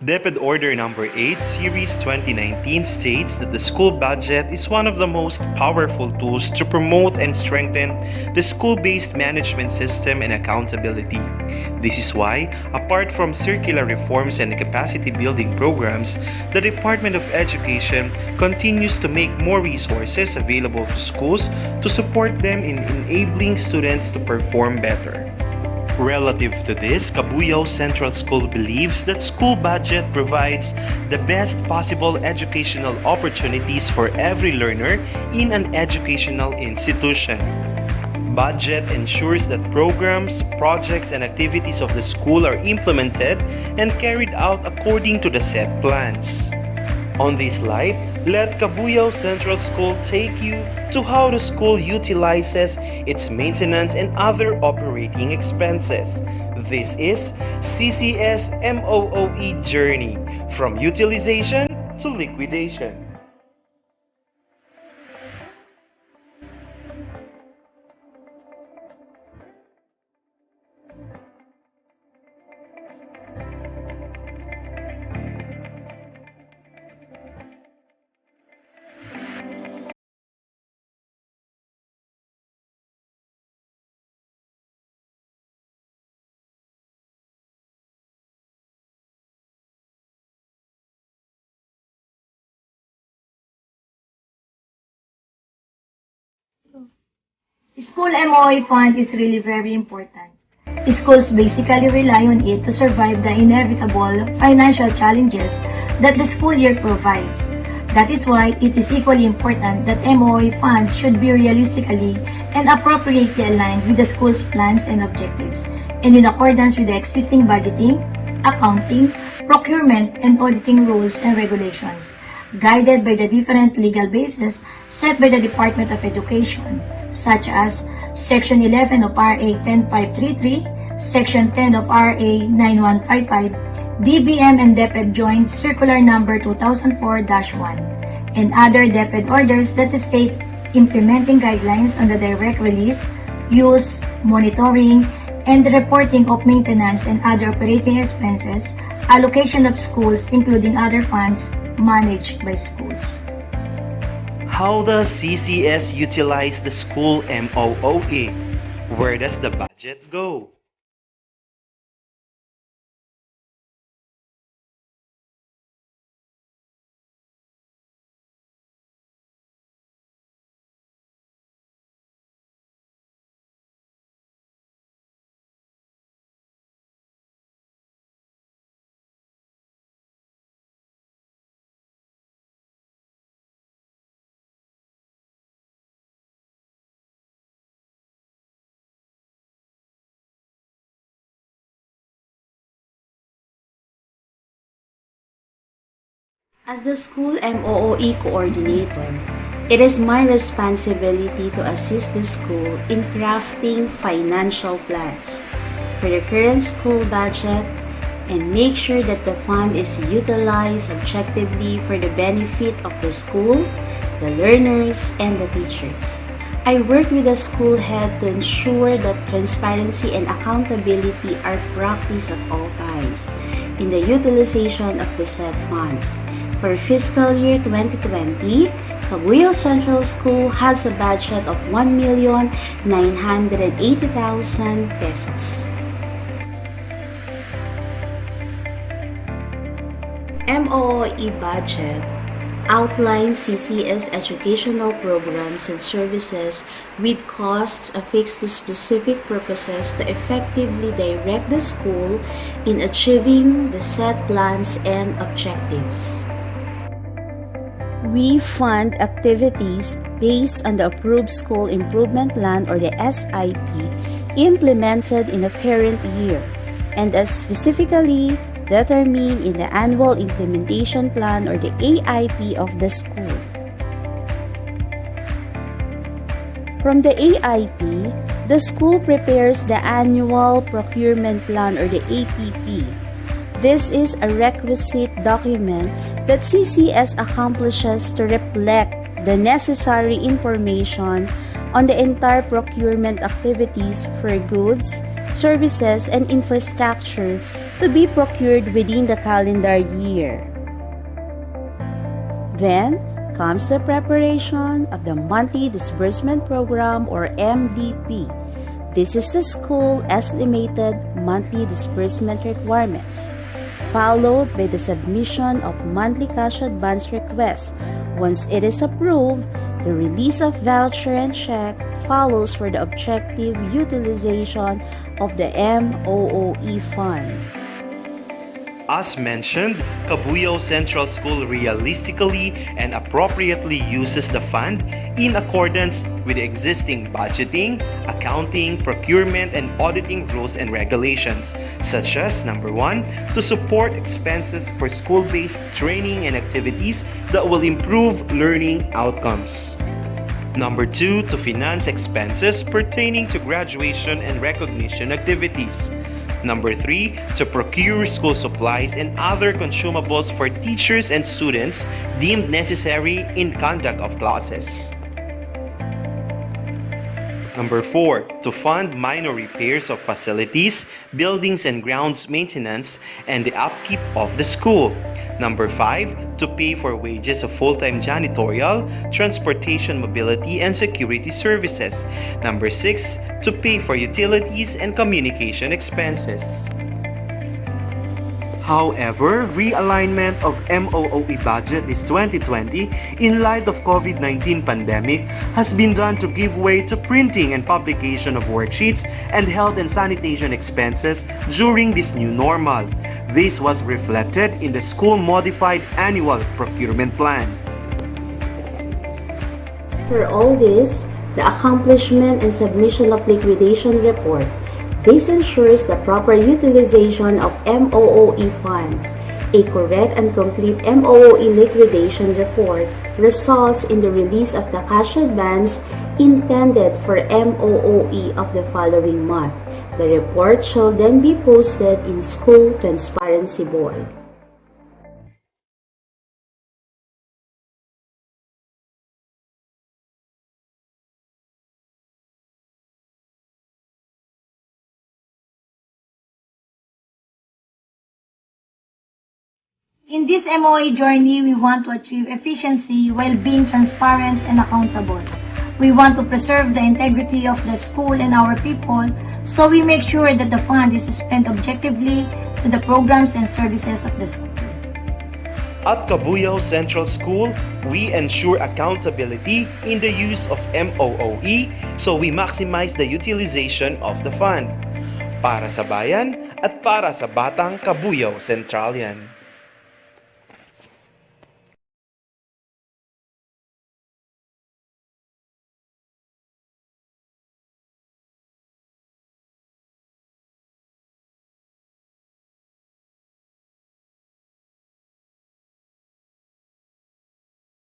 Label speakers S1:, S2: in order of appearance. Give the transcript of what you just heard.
S1: DepEd Order Number 8, Series 2019 states that the school budget is one of the most powerful tools to promote and strengthen the school-based management system and accountability. This is why, apart from circular reforms and capacity-building programs, the Department of Education continues to make more resources available to schools to support them in enabling students to perform better. Relative to this, Cabuyao Central School believes that school budget provides the best possible educational opportunities for every learner in an educational institution. Budget ensures that programs, projects, and activities of the school are implemented and carried out according to the set plans. On this slide, let Cabuyao Central School take you to how the school utilizes its maintenance and other operating expenses. This is CCS MOOE journey from utilization to liquidation.
S2: School MOE fund is really very important. Schools basically rely on it to survive the inevitable financial challenges that the school year provides. That is why it is equally important that MOE fund should be realistically and appropriately aligned with the school's plans and objectives, and in accordance with the existing budgeting, accounting, procurement, and auditing rules and regulations, guided by the different legal bases set by the Department of Education, such as Section 11 of RA 10533, Section 10 of RA 9155, DBM and DepEd Joint Circular Number 2004-1, and other DepEd orders that state implementing guidelines on the direct release, use, monitoring, and reporting of maintenance and other operating expenses, allocation of schools, including other funds managed by schools.
S1: How does CCS utilize the school MOOE? Where does the budget go?
S3: As the school MOOE coordinator, it is my responsibility to assist the school in crafting financial plans for the current school budget and make sure that the fund is utilized objectively for the benefit of the school, the learners, and the teachers. I work with the school head to ensure that transparency and accountability are practiced at all times in the utilization of the said funds. For fiscal year 2020, Cabuyao Central School has a budget of 1,980,000 pesos. MOOE budget outlines CCS educational programs and services with costs affixed to specific purposes to effectively direct the school in achieving the set plans and objectives. We fund activities based on the Approved School Improvement Plan or the SIP implemented in the current year and as specifically determined in the Annual Implementation Plan or the AIP of the school. From the AIP, the school prepares the Annual Procurement Plan or the APP. This is a requisite document that CCS accomplishes to reflect the necessary information on the entire procurement activities for goods, services, and infrastructure to be procured within the calendar year. Then comes the preparation of the Monthly Disbursement Program or MDP. This is the school estimated monthly disbursement requirements, followed by the submission of monthly cash advance requests. Once it is approved, the release of voucher and check follows for the objective utilization of the MOOE fund.
S1: As mentioned, Cabuyao Central School realistically and appropriately uses the fund in accordance with the existing budgeting, accounting, procurement, and auditing rules and regulations, such as number 1, to support expenses for school-based training and activities that will improve learning outcomes. Number 2, to finance expenses pertaining to graduation and recognition activities. Number 3, to procure school supplies and other consumables for teachers and students deemed necessary in conduct of classes. Number 4, to fund minor repairs of facilities, buildings and grounds maintenance, and the upkeep of the school. Number 5, to pay for wages of full-time janitorial, transportation, mobility, and security services. Number 6, to pay for utilities and communication expenses. However, realignment of MOOE budget this 2020 in light of COVID-19 pandemic has been done to give way to printing and publication of worksheets and health and sanitation expenses during this new normal. This was reflected in the school modified annual procurement plan.
S3: For all this, the accomplishment and submission of liquidation report. This ensures the proper utilization of MOOE fund. A correct and complete MOOE liquidation report results in the release of the cash advance intended for MOOE of the following month. The report shall then be posted in School Transparency Board.
S2: In this MOA journey, we want to achieve efficiency while being transparent and accountable. We want to preserve the integrity of the school and our people, so we make sure that the fund is spent objectively to the programs and services of the school.
S1: At Cabuyao Central School, we ensure accountability in the use of MOOE so we maximize the utilization of the fund. Para sa bayan at para sa batang Cabuyao Centralian.